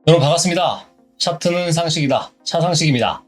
여러분 반갑습니다. 차트는 상식이다. 차상식입니다.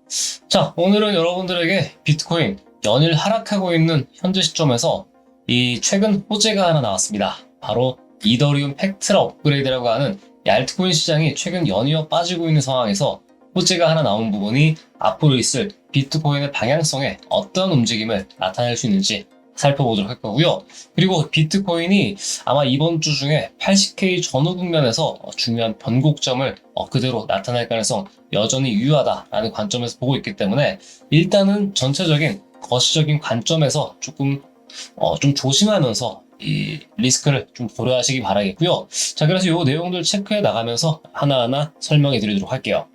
자, 오늘은 여러분들에게 비트코인 연일 하락하고 있는 현재 시점에서 이 최근 호재가 하나 나왔습니다. 바로 이더리움 팩트라 업그레이드라고 하는 이 알트코인 시장이 최근 연이어 빠지고 있는 상황에서 호재가 하나 나온 부분이 앞으로 있을 비트코인의 방향성에 어떤 움직임을 나타낼 수 있는지 살펴보도록 할 거고요. 그리고 비트코인이 아마 이번 주 중에 80K 전후 국면에서 중요한 변곡점을 그대로 나타날 가능성 여전히 유효하다라는 관점에서 보고 있기 때문에 일단은 전체적인 거시적인 관점에서 좀 조심하면서 이 리스크를 좀 고려하시기 바라겠고요. 자, 그래서 이 내용들 체크해 나가면서 하나하나 설명해 드리도록 할게요.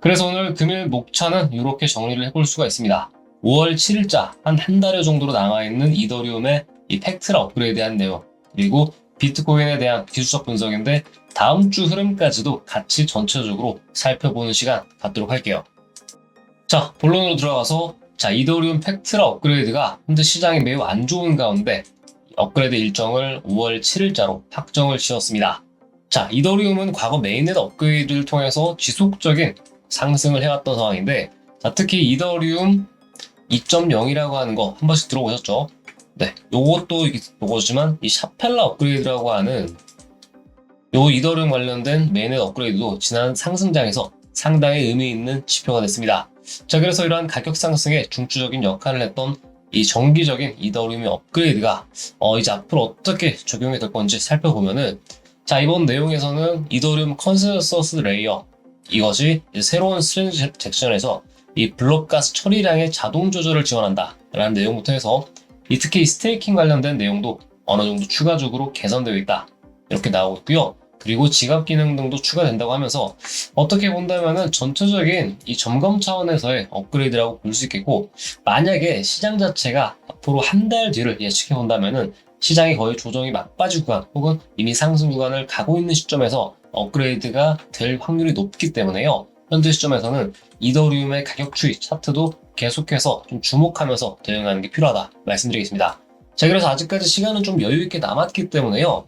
그래서 오늘 금일 목차는 이렇게 정리를 해볼 수가 있습니다. 5월 7일자 한 달여 정도로 남아있는 이더리움의 이 팩트라 업그레이드에 대한 내용, 그리고 비트코인에 대한 기술적 분석인데 다음 주 흐름까지도 같이 전체적으로 살펴보는 시간 갖도록 할게요. 자, 본론으로 들어가서 이더리움 팩트라 업그레이드가 현재 시장이 매우 안 좋은 가운데 업그레이드 일정을 5월 7일자로 확정을 지었습니다. 자, 이더리움은 과거 메인넷 업그레이드를 통해서 지속적인 상승을 해왔던 상황인데, 자, 특히 이더리움 2.0이라고 하는 거 한 번씩 들어보셨죠? 네, 요거지만 이 샤펠라 업그레이드라고 하는 요 이더리움 관련된 메인넷 업그레이드도 지난 상승장에서 상당히 의미 있는 지표가 됐습니다. 자, 그래서 이러한 가격 상승에 중추적인 역할을 했던 이 정기적인 이더리움의 업그레이드가 이제 앞으로 어떻게 적용이 될 건지 살펴보면은, 자, 이번 내용에서는 이더리움 컨센서스 레이어, 이것이 새로운 트랜잭션에서 이 블록가스 처리량의 자동 조절을 지원한다 라는 내용부터 해서 특히 스테이킹 관련된 내용도 어느 정도 추가적으로 개선되어 있다 이렇게 나오고 있고요. 그리고 지갑 기능 등도 추가된다고 하면서 어떻게 본다면은 전체적인 이 점검 차원에서의 업그레이드라고 볼 수 있겠고, 만약에 시장 자체가 앞으로 한 달 뒤를 예측해 본다면은 시장이 거의 조정이 막바지 구간 혹은 이미 상승 구간을 가고 있는 시점에서 업그레이드가 될 확률이 높기 때문에요. 현재 시점에서는 이더리움의 가격 추이 차트도 계속해서 좀 주목하면서 대응하는 게 필요하다 말씀드리겠습니다. 자, 그래서 아직까지 시간은 좀 여유 있게 남았기 때문에요.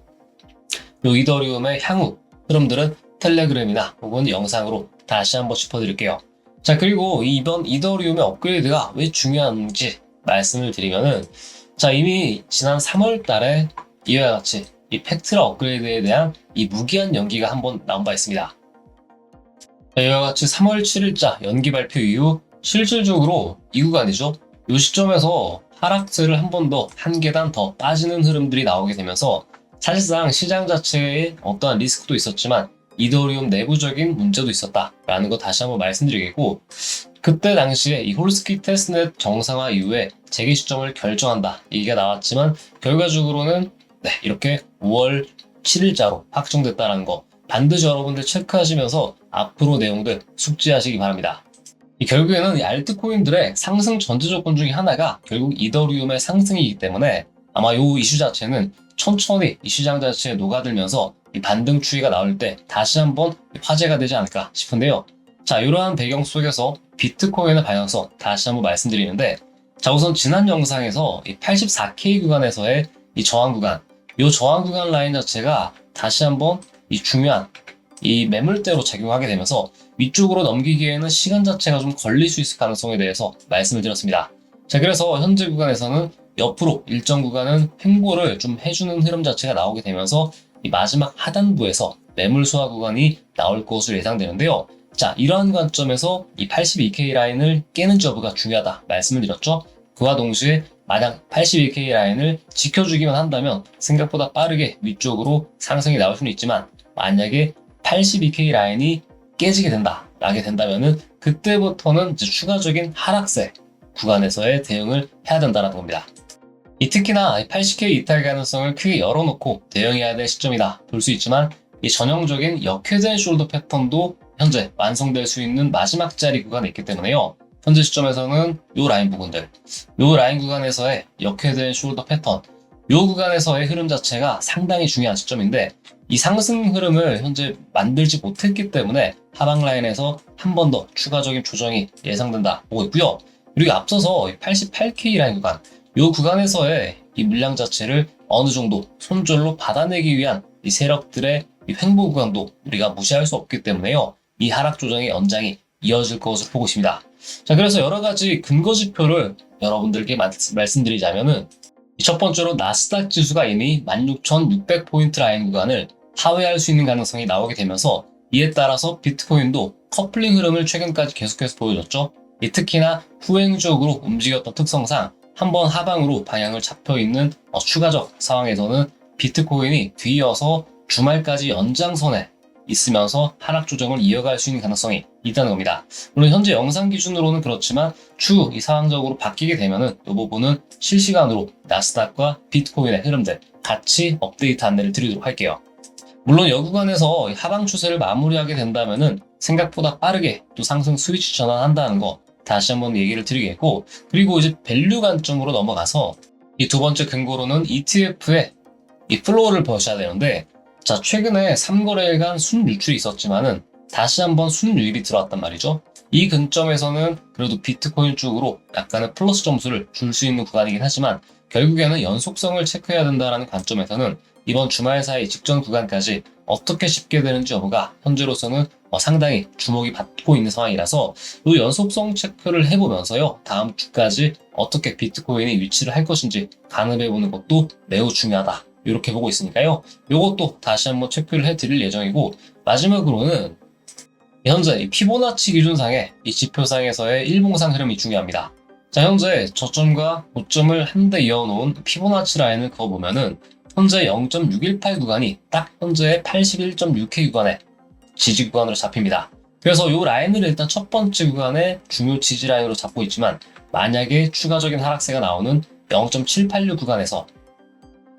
요 이더리움의 향후 흐름들은 텔레그램이나 혹은 영상으로 다시 한번 짚어드릴게요. 자, 그리고 이번 이더리움의 업그레이드가 왜 중요한지 말씀을 드리면은, 자, 이미 지난 3월 달에 이와 같이 이 팩트라 업그레이드에 대한 이 무기한 연기가 한번 나온 바 있습니다. 자, 이와 같이 3월 7일자 연기 발표 이후 실질적으로 이 구간이죠. 이 시점에서 하락세를 한 번 더, 한 계단 더 빠지는 흐름들이 나오게 되면서 사실상 시장 자체에 어떠한 리스크도 있었지만 이더리움 내부적인 문제도 있었다라는 거 다시 한번 말씀드리겠고, 그때 당시에 이 홀스키 테스트넷 정상화 이후에 재개 시점을 결정한다 이게 나왔지만 결과적으로는 이렇게 5월 7일자로 확정됐다는 거 반드시 여러분들 체크하시면서 앞으로 내용들 숙지하시기 바랍니다. 결국에는 이 알트코인들의 상승 전제 조건 중에 하나가 결국 이더리움의 상승이기 때문에 아마 이 이슈 자체는 천천히 이 시장 자체에 녹아들면서 이 반등 추이가 나올 때 다시 한번 화제가 되지 않을까 싶은데요. 자, 이러한 배경 속에서 비트코인의 방향성 다시 한번 말씀드리는데, 자, 우선 지난 영상에서 이 84K 구간에서의 이 저항 구간, 이 저항 구간 라인 자체가 다시 한번 이 중요한 이 매물대로 작용하게 되면서 위쪽으로 넘기기에는 시간 자체가 좀 걸릴 수 있을 가능성에 대해서 말씀을 드렸습니다. 자, 그래서 현재 구간에서는 옆으로 일정 구간은 횡보를 좀 해주는 흐름 자체가 나오게 되면서 이 마지막 하단부에서 매물 소화 구간이 나올 것으로 예상되는데요. 자, 이러한 관점에서 이 82K 라인을 깨는 여부가 중요하다 말씀을 드렸죠. 그와 동시에 만약 82K 라인을 지켜주기만 한다면 생각보다 빠르게 위쪽으로 상승이 나올 수는 있지만, 만약에 82K 라인이 깨지게 나게 된다면은 그때부터는 이제 추가적인 하락세 구간에서의 대응을 해야 된다는 겁니다. 특히나 80K 이탈 가능성을 크게 열어놓고 대응해야 될 시점이다 볼 수 있지만, 이 전형적인 역회전 숄더 패턴도 현재 완성될 수 있는 마지막 자리 구간에 있기 때문에요. 현재 시점에서는 요 라인 부분들, 요 라인 구간에서의 역회전 숄더 패턴, 요 구간에서의 흐름 자체가 상당히 중요한 시점인데, 이 상승 흐름을 현재 만들지 못했기 때문에 하방 라인에서 한 번 더 추가적인 조정이 예상된다 보고 있고요. 그리고 앞서서 88K 라인 구간, 이 구간에서의 이 물량 자체를 어느 정도 손절로 받아내기 위한 이 세력들의 이 횡보 구간도 우리가 무시할 수 없기 때문에요. 이 하락 조정의 연장이 이어질 것으로 보고 있습니다. 자, 그래서 여러 가지 근거 지표를 여러분들께 말씀드리자면은 첫 번째로 나스닥 지수가 이미 16,600포인트 라인 구간을 하회할 수 있는 가능성이 나오게 되면서 이에 따라서 비트코인도 커플링 흐름을 최근까지 계속해서 보여줬죠. 특히나 후행적으로 움직였던 특성상 한번 하방으로 방향을 잡혀있는 추가적 상황에서는 비트코인이 뒤이어서 주말까지 연장선에 있으면서 하락 조정을 이어갈 수 있는 가능성이 있다는 겁니다. 물론 현재 영상 기준으로는 그렇지만 추후 이 상황적으로 바뀌게 되면은 이 부분은 실시간으로 나스닥과 비트코인의 흐름들 같이 업데이트 안내를 드리도록 할게요. 물론 여 구간에서 하방 추세를 마무리하게 된다면은 생각보다 빠르게 또 상승 스위치 전환한다는 거 다시 한번 얘기를 드리겠고, 그리고 이제 밸류 관점으로 넘어가서 이 두 번째 근거로는 ETF의 이 플로우를 보셔야 되는데, 자, 최근에 3거래일간 순유출이 있었지만은 다시 한번 순유입이 들어왔단 말이죠. 이 근점에서는 그래도 비트코인 쪽으로 약간의 플러스 점수를 줄 수 있는 구간이긴 하지만 결국에는 연속성을 체크해야 된다는 관점에서는 이번 주말 사이 직전 구간까지 어떻게 쉽게 되는지 여부가 현재로서는 상당히 주목이 받고 있는 상황이라서 이 연속성 체크를 해보면서요, 다음 주까지 어떻게 비트코인이 위치를 할 것인지 가늠해보는 것도 매우 중요하다, 이렇게 보고 있으니까요. 이것도 다시 한번 체크를 해드릴 예정이고, 마지막으로는 현재 이 피보나치 기준상의 이 지표상에서의 일봉상 흐름이 중요합니다. 자, 현재 저점과 고점을 한데 이어놓은 피보나치 라인을 그어보면은 현재 0.618 구간이 딱 현재의 81.6K 구간의 지지 구간으로 잡힙니다. 그래서 이 라인을 일단 첫 번째 구간의 중요 지지 라인으로 잡고 있지만, 만약에 추가적인 하락세가 나오는 0.786 구간에서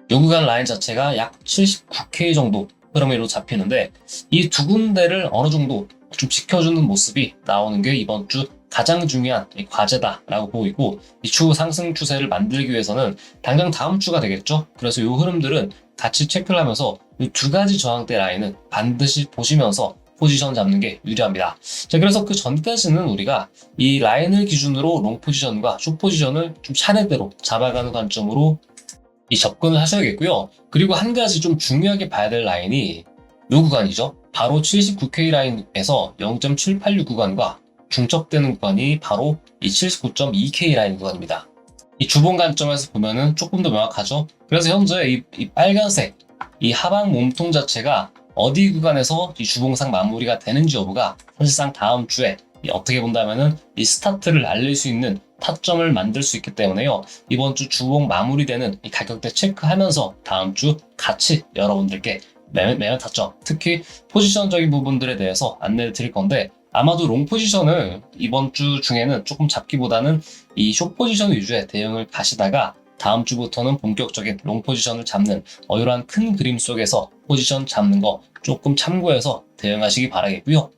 이 구간 라인 자체가 약 79K 정도 흐름으로 잡히는데, 이 두 군데를 어느 정도 좀 지켜주는 모습이 나오는 게 이번 주 가장 중요한 과제다라고 보고 있고, 이 추후 상승 추세를 만들기 위해서는 당장 다음 주가 되겠죠. 그래서 이 흐름들은 같이 체크를 하면서 이 두 가지 저항대 라인은 반드시 보시면서 포지션 잡는 게 유리합니다. 자, 그래서 그 전까지는 우리가 이 라인을 기준으로 롱 포지션과 숏 포지션을 좀 차례대로 잡아가는 관점으로 이 접근을 하셔야겠고요. 그리고 한 가지 좀 중요하게 봐야 될 라인이 이 구간이죠. 바로 79K 라인에서 0.786 구간과 중첩되는 구간이 바로 이 79.2K 라인 구간입니다. 이 주봉 관점에서 보면은 조금 더 명확하죠. 그래서 현재 이 빨간색 이 하방 몸통 자체가 어디 구간에서 이 주봉상 마무리가 되는지 여부가 사실상 다음 주에 어떻게 본다면은 이 스타트를 알릴 수 있는 타점을 만들 수 있기 때문에요. 이번 주 주봉 마무리되는 이 가격대 체크하면서 다음 주 같이 여러분들께 매매 타점, 특히 포지션적인 부분들에 대해서 안내를 드릴 건데, 아마도 롱 포지션을 이번 주 중에는 조금 잡기보다는 이 숏 포지션 위주의 대응을 가시다가 다음 주부터는 본격적인 롱 포지션을 잡는 이러한 큰 그림 속에서 포지션 잡는 거 조금 참고해서 대응하시기 바라겠고요.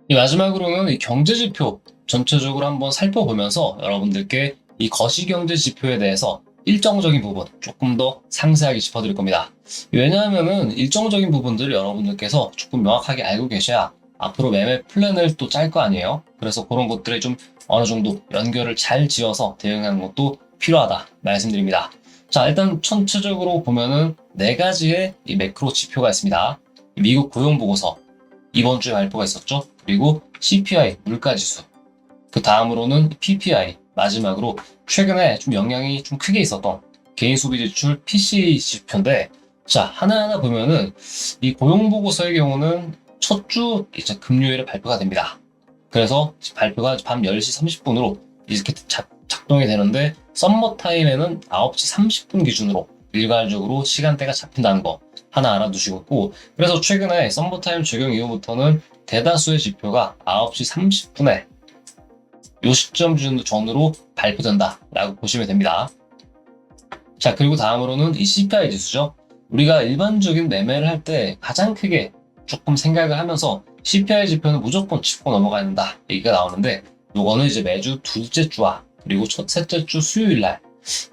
마지막으로는 이 경제지표 전체적으로 한번 살펴보면서 여러분들께 이 거시경제 지표에 대해서 일정적인 부분 조금 더 상세하게 짚어드릴 겁니다. 왜냐하면은 일정적인 부분들을 여러분들께서 조금 명확하게 알고 계셔야 앞으로 매매 플랜을 또 짤 거 아니에요. 그래서 그런 것들에 좀 어느 정도 연결을 잘 지어서 대응하는 것도 필요하다 말씀드립니다. 자, 일단 전체적으로 보면은 네 가지의 이 매크로 지표가 있습니다. 미국 고용보고서 이번 주에 발표가 있었죠. 그리고 CPI 물가지수, 그 다음으로는 PPI, 마지막으로 최근에 좀 영향이 좀 크게 있었던 개인 소비 지출 PCE 지표인데, 자, 하나하나 보면은 이 고용보고서의 경우는 첫 주 이제 금요일에 발표가 됩니다. 그래서 발표가 밤 10시 30분으로 이렇게 작동이 되는데, 썸머 타임에는 9시 30분 기준으로 일괄적으로 시간대가 잡힌다는 거 하나 알아두시고 있고, 그래서 최근에 썸머 타임 적용 이후부터는 대다수의 지표가 9시 30분에 요 시점 전후로 발표된다라고 보시면 됩니다. 자, 그리고 다음으로는 이 CPI 지수죠. 우리가 일반적인 매매를 할 때 가장 크게 조금 생각을 하면서 CPI 지표는 무조건 짚고 넘어가야 된다 얘기가 나오는데, 요거는 이제 매주 둘째 주와 그리고 셋째 주 수요일 날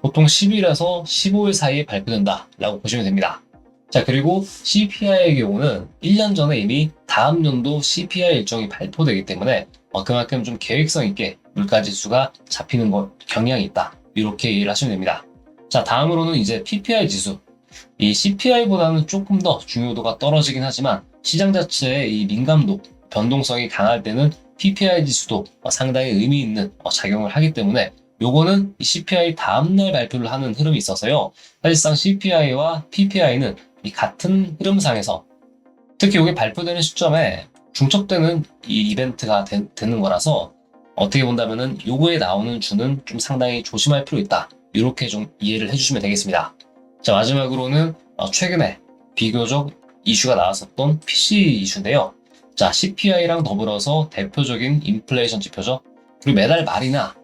보통 10일에서 15일 사이에 발표된다라고 보시면 됩니다. 자, 그리고 CPI의 경우는 1년 전에 이미 다음 연도 CPI 일정이 발표되기 때문에 그만큼 좀 계획성 있게 물가지수가 잡히는 경향이 있다, 이렇게 이해를 하시면 됩니다. 자, 다음으로는 이제 PPI 지수. 이 CPI보다는 조금 더 중요도가 떨어지긴 하지만 시장 자체의 이 민감도, 변동성이 강할 때는 PPI 지수도 상당히 의미 있는 작용을 하기 때문에 요거는 CPI 다음날 발표를 하는 흐름이 있어서요. 사실상 CPI와 PPI는 이 같은 흐름상에서 특히 이게 발표되는 시점에 중첩되는 이 이벤트가 되는 거라서 어떻게 본다면은 요거에 나오는 주는 좀 상당히 조심할 필요 있다. 이렇게 좀 이해를 해주시면 되겠습니다. 자, 마지막으로는 최근에 비교적 이슈가 나왔었던 PC 이슈인데요. 자, CPI랑 더불어서 대표적인 인플레이션 지표죠. 그리고 매달 말이나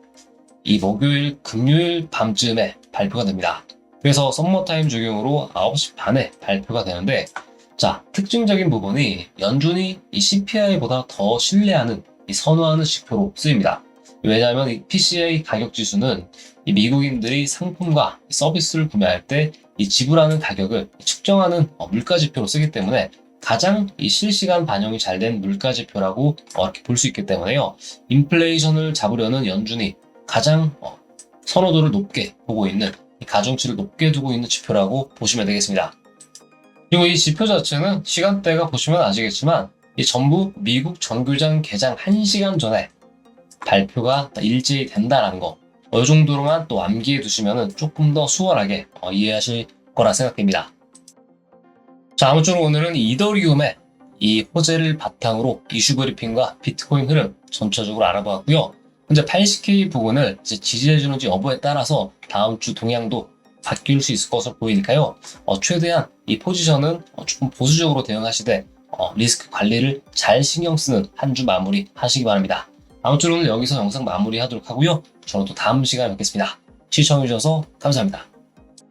이 목요일, 금요일 밤쯤에 발표가 됩니다. 그래서 썸머타임 적용으로 9시 반에 발표가 되는데, 자, 특징적인 부분이 연준이 이 CPI보다 더 신뢰하는, 이 선호하는 지표로 쓰입니다. 왜냐하면 이 PCI 가격 지수는 이 미국인들이 상품과 서비스를 구매할 때 이 지불하는 가격을 측정하는 물가 지표로 쓰기 때문에 가장 이 실시간 반영이 잘 된 물가 지표라고 이렇게 볼 수 있기 때문에요. 인플레이션을 잡으려는 연준이 가장 선호도를 높게 보고 있는, 이 가중치를 높게 두고 있는 지표라고 보시면 되겠습니다. 그리고 이 지표 자체는 시간대가 보시면 아시겠지만 이 전부 미국 정규장 개장 1시간 전에 발표가 일제히 된다라는 거, 이 정도로만 또 암기해 두시면 조금 더 수월하게 이해하실 거라 생각됩니다. 자, 아무쪼록 오늘은 이더리움의 이 호재를 바탕으로 이슈 브리핑과 비트코인 흐름 전체적으로 알아보았고요. 현재 80K 부근을 이제 지지해주는지 여부에 따라서 다음 주 동향도 바뀔 수 있을 것으로 보이니까요. 최대한 이 포지션은 조금 보수적으로 대응하시되 리스크 관리를 잘 신경 쓰는 한 주 마무리 하시기 바랍니다. 아무쪼록 오늘 여기서 영상 마무리하도록 하고요. 저는 또 다음 시간에 뵙겠습니다. 시청해주셔서 감사합니다.